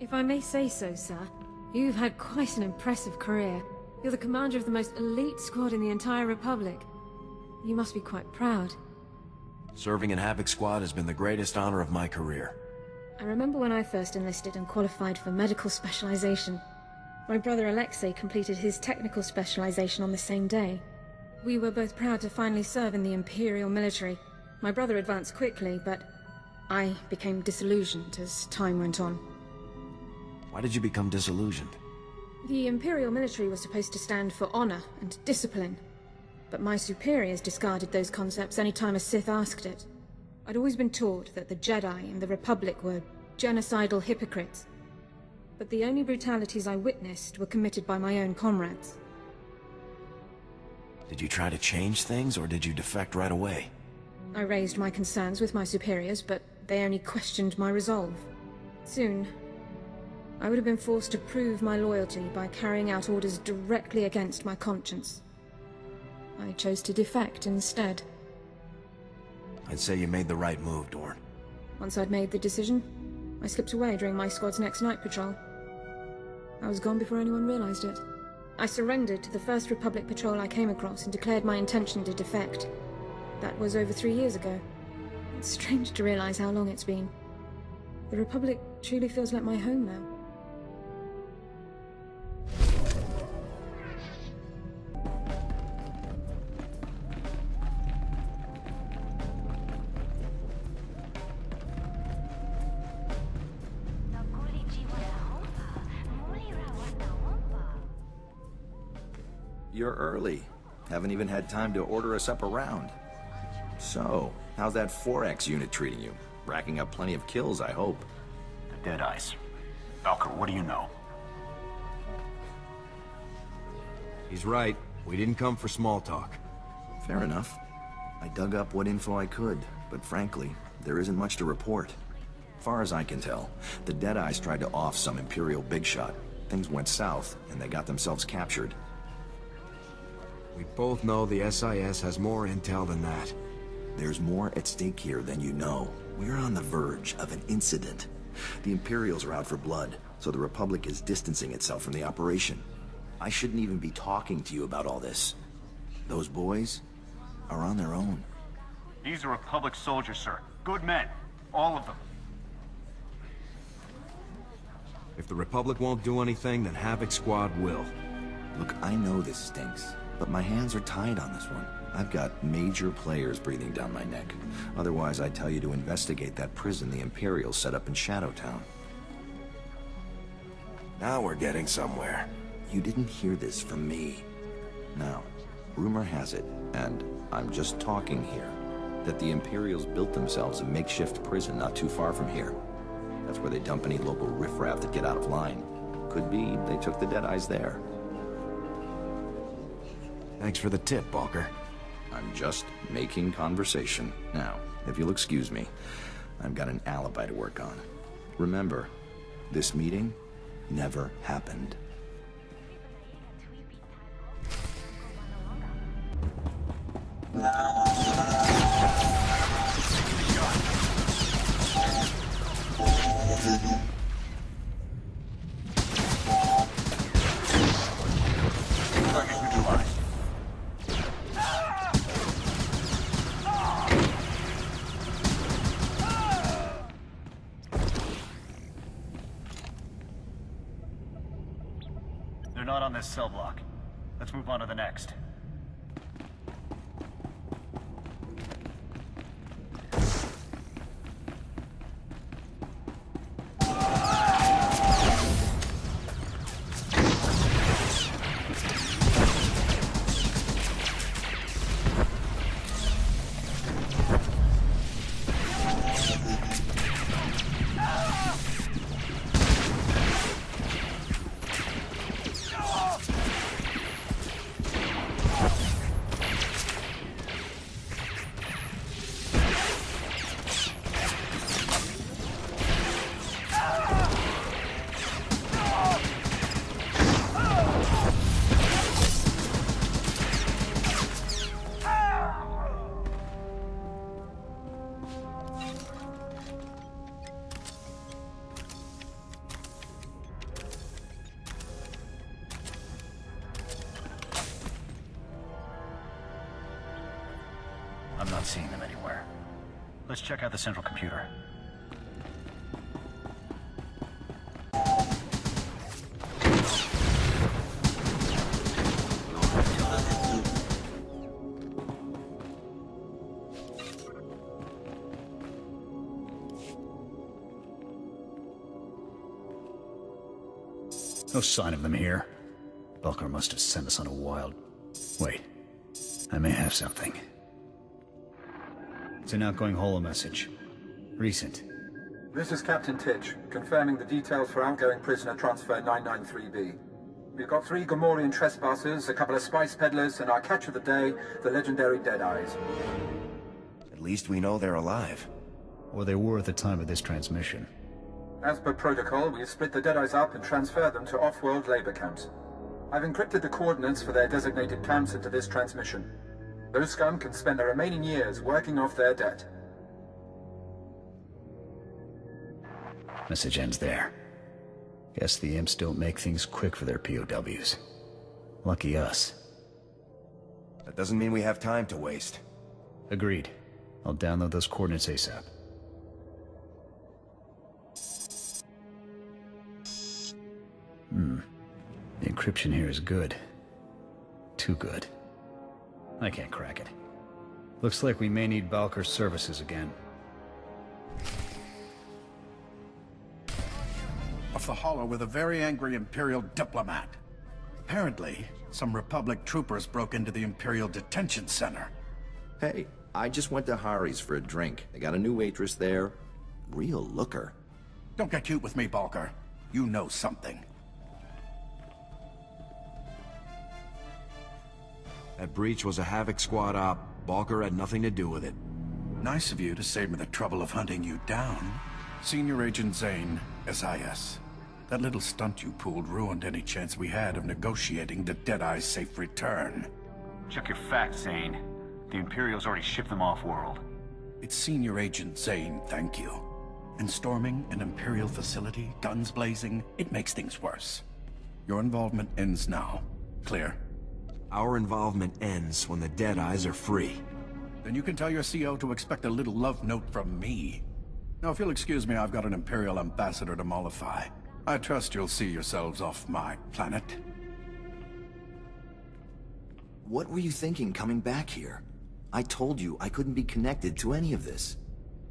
If I may say so, sir, you've had quite an impressive career. You're the commander of the most elite squad in the entire Republic. You must be quite proud. Serving in Havoc Squad has been the greatest honor of my career. I remember when I first enlisted and qualified for medical specialization. My brother Alexei completed his technical specialization on the same day. We were both proud to finally serve in the Imperial military. My brother advanced quickly, but I became disillusioned as time went on. Why did you become disillusioned? The Imperial military was supposed to stand for honor and discipline, but my superiors discarded those concepts any time a Sith asked it. I'd always been taught that the Jedi and the Republic were genocidal hypocrites, but the only brutalities I witnessed were committed by my own comrades. Did you try to change things, or did you defect right away? I raised my concerns with my superiors, but they only questioned my resolve. Soon, I would have been forced to prove my loyalty by carrying out orders directly against my conscience. I chose to defect instead. I'd say you made the right move, Dorn. Once I'd made the decision, I slipped away during my squad's next night patrol. I was gone before anyone realized it. I surrendered to the first Republic patrol I came across and declared my intention to defect. That was over 3 years ago. It's strange to realize how long it's been. The Republic truly feels like my home now. You're early. Haven't even had time to order us up a round. So, how's that 4X unit treating you? Racking up plenty of kills, I hope. The Deadeyes. Valker, what do you know? He's right. We didn't come for small talk. Fair enough. I dug up what info I could, but frankly, there isn't much to report. Far as I can tell, the Deadeyes tried to off some Imperial big shot. Things went south, and they got themselves captured. We both know the SIS has more intel than that. There's more at stake here than you know. We're on the verge of an incident. The Imperials are out for blood, so the Republic is distancing itself from the operation. I shouldn't even be talking to you about all this. Those boys are on their own. These are Republic soldiers, sir. Good men. All of them. If the Republic won't do anything, then Havoc Squad will. Look, I know this stinks, but my hands are tied on this one. I've got major players breathing down my neck. Otherwise, I'd tell you to investigate that prison the Imperials set up in Shadowtown. Now we're getting somewhere. You didn't hear this from me. Now, rumor has it, and I'm just talking here, that the Imperials built themselves a makeshift prison not too far from here. That's where they dump any local riffraff that get out of line. Could be they took the Deadeyes there. Thanks for the tip, Balker. I'm just making conversation. Now, if you'll excuse me, I've got an alibi to work on. Remember, this meeting never happened. They're not on this cell block. Let's move on to the next. not seeing them anywhere. Let's check out the central computer. No sign of them here. Belker must have sent us on a wild... Wait. I may have something. It's an outgoing holo message. Recent. This is Captain Titch, confirming the details for outgoing prisoner transfer 993B. We've got 3 Gomorian trespassers, a couple of spice peddlers, and our catch of the day, the legendary Deadeyes. At least we know they're alive. Or they were at the time of this transmission. As per protocol, we've split the Deadeyes up and transferred them to off-world labor camps. I've encrypted the coordinates for their designated camps into this transmission. Those scum can spend their remaining years working off their debt. Message ends there. Guess the imps don't make things quick for their POWs. Lucky us. That doesn't mean we have time to waste. Agreed. I'll download those coordinates ASAP. The encryption here is good. Too good. I can't crack it. Looks like we may need Balker's services again. Off the holo with a very angry Imperial diplomat. Apparently, some Republic troopers broke into the Imperial Detention Center. Hey, I just went to Hari's for a drink. They got a new waitress there. Real looker. Don't get cute with me, Balker. You know something. That breach was a Havoc Squad op. Balker had nothing to do with it. Nice of you to save me the trouble of hunting you down. Senior Agent Zane, SIS. That little stunt you pulled ruined any chance we had of negotiating the Deadeye's safe return. Check your facts, Zane. The Imperials already shipped them off-world. It's Senior Agent Zane, thank you. And storming an Imperial facility, guns blazing, it makes things worse. Your involvement ends now. Clear? Our involvement ends when the Deadeyes are free. Then you can tell your CO to expect a little love note from me. Now, if you'll excuse me, I've got an Imperial ambassador to mollify. I trust you'll see yourselves off my planet. What were you thinking coming back here? I told you I couldn't be connected to any of this.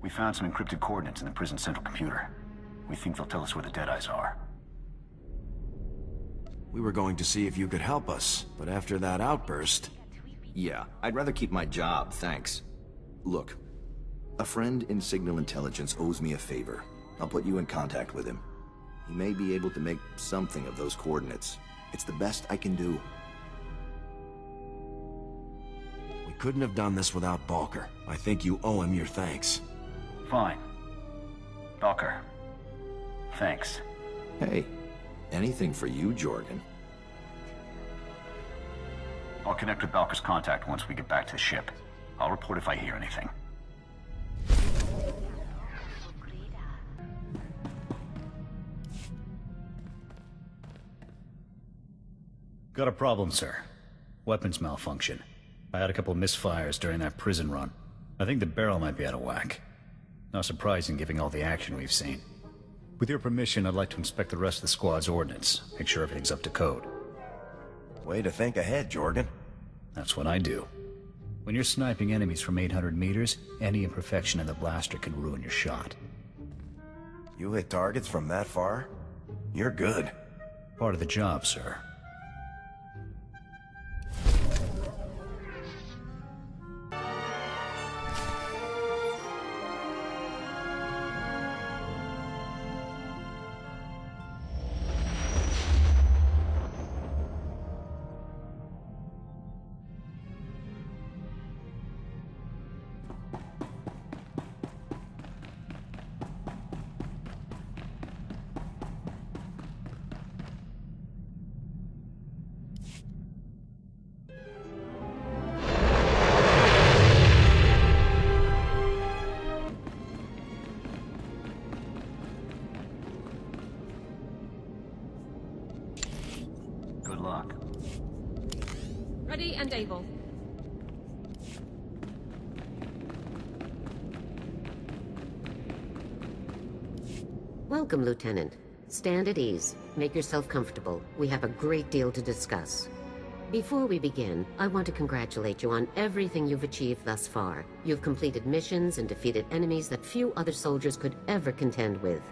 We found some encrypted coordinates in the prison central computer. We think they'll tell us where the Deadeyes are. We were going to see if you could help us, but after that outburst... Yeah, I'd rather keep my job, thanks. Look, a friend in Signal Intelligence owes me a favor. I'll put you in contact with him. He may be able to make something of those coordinates. It's the best I can do. We couldn't have done this without Balker. I think you owe him your thanks. Fine. Balker. Thanks. Hey, anything for you, Jorgen. I'll connect with Balker's contact once we get back to the ship. I'll report if I hear anything. Got a problem, sir. Weapons malfunction. I had a couple misfires during that prison run. I think the barrel might be out of whack. Not surprising given all the action we've seen. With your permission, I'd like to inspect the rest of the squad's ordnance. Make sure everything's up to code. Way to think ahead, Jorgen. That's what I do. When you're sniping enemies from 800 meters, any imperfection in the blaster can ruin your shot. You hit targets from that far? You're good. Part of the job, sir. Good luck. Ready and able. Welcome, Lieutenant. Stand at ease. Make yourself comfortable. We have a great deal to discuss. Before we begin, I want to congratulate you on everything you've achieved thus far. You've completed missions and defeated enemies that few other soldiers could ever contend with.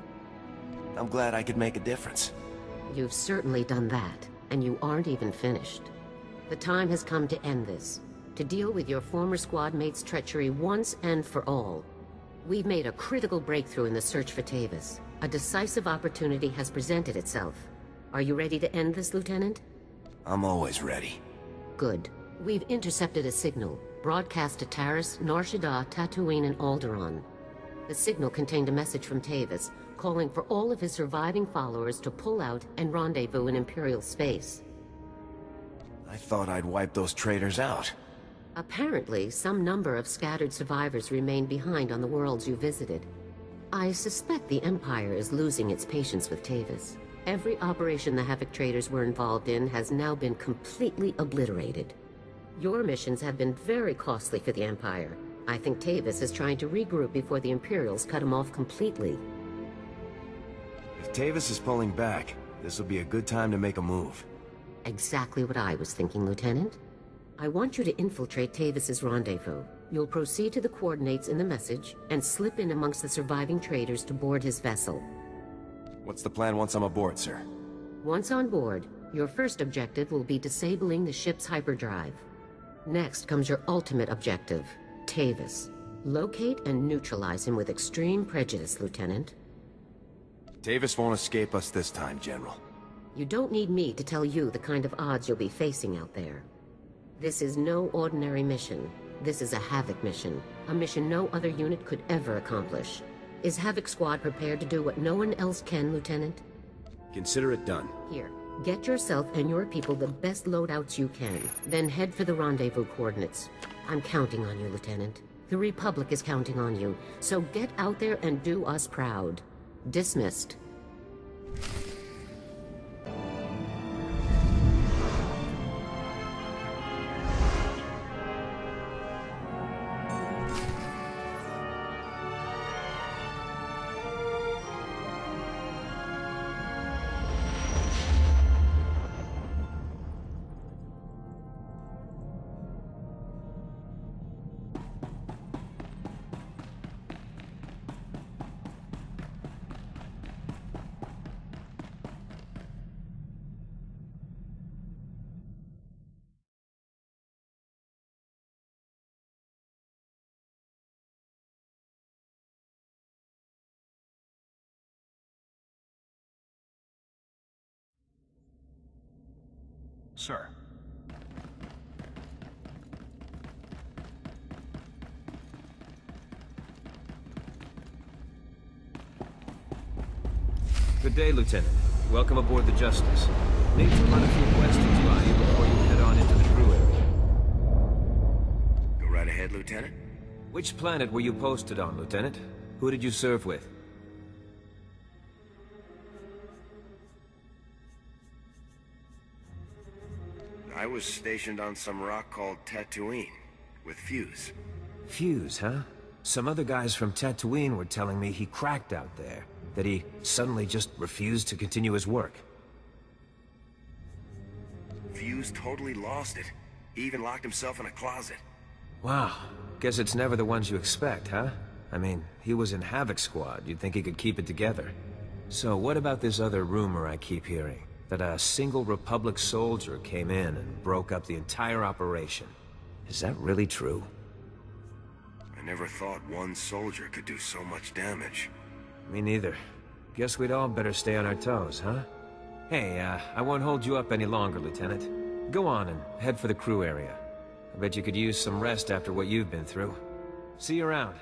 I'm glad I could make a difference. You've certainly done that, and you aren't even finished. The time has come to end this, to deal with your former squad mate's treachery once and for all. We've made a critical breakthrough in the search for Tavis. A decisive opportunity has presented itself. Are you ready to end this, Lieutenant? I'm always ready. Good. We've intercepted a signal, broadcast to Taris, Nar Shaddaa, Tatooine, and Alderaan. The signal contained a message from Tavis, calling for all of his surviving followers to pull out and rendezvous in Imperial space. I thought I'd wipe those traitors out. Apparently, some number of scattered survivors remain behind on the worlds you visited. I suspect the Empire is losing its patience with Tavis. Every operation the Havoc traders were involved in has now been completely obliterated. Your missions have been very costly for the Empire. I think Tavis is trying to regroup before the Imperials cut him off completely. If Tavis is pulling back, this will be a good time to make a move. Exactly what I was thinking, Lieutenant. I want you to infiltrate Tavis's rendezvous. You'll proceed to the coordinates in the message and slip in amongst the surviving traders to board his vessel. What's the plan once I'm aboard, sir? Once on board, your first objective will be disabling the ship's hyperdrive. Next comes your ultimate objective, Tavis. Locate and neutralize him with extreme prejudice, Lieutenant. Tavis won't escape us this time, General. You don't need me to tell you the kind of odds you'll be facing out there. This is no ordinary mission. This is a Havoc mission. A mission no other unit could ever accomplish. Is Havoc Squad prepared to do what no one else can, Lieutenant? Consider it done. Here, get yourself and your people the best loadouts you can. Then head for the rendezvous coordinates. I'm counting on you, Lieutenant. The Republic is counting on you. So get out there and do us proud. Dismissed. Sir. Good day, Lieutenant. Welcome aboard the Justice. Need to run a few questions by you before you head on into the crew area. Go right ahead, Lieutenant. Which planet were you posted on, Lieutenant? Who did you serve with? I was stationed on some rock called Tatooine, with Fuse. Fuse, huh? Some other guys from Tatooine were telling me he cracked out there. That he suddenly just refused to continue his work. Fuse totally lost it. He even locked himself in a closet. Wow. Guess it's never the ones you expect, huh? I mean, he was in Havoc Squad. You'd think he could keep it together. So what about this other rumor I keep hearing? That a single Republic soldier came in and broke up the entire operation. Is that really true? I never thought one soldier could do so much damage. Me neither. Guess we'd all better stay on our toes, huh? Hey, I won't hold you up any longer, Lieutenant. Go on and head for the crew area. I bet you could use some rest after what you've been through. See you around.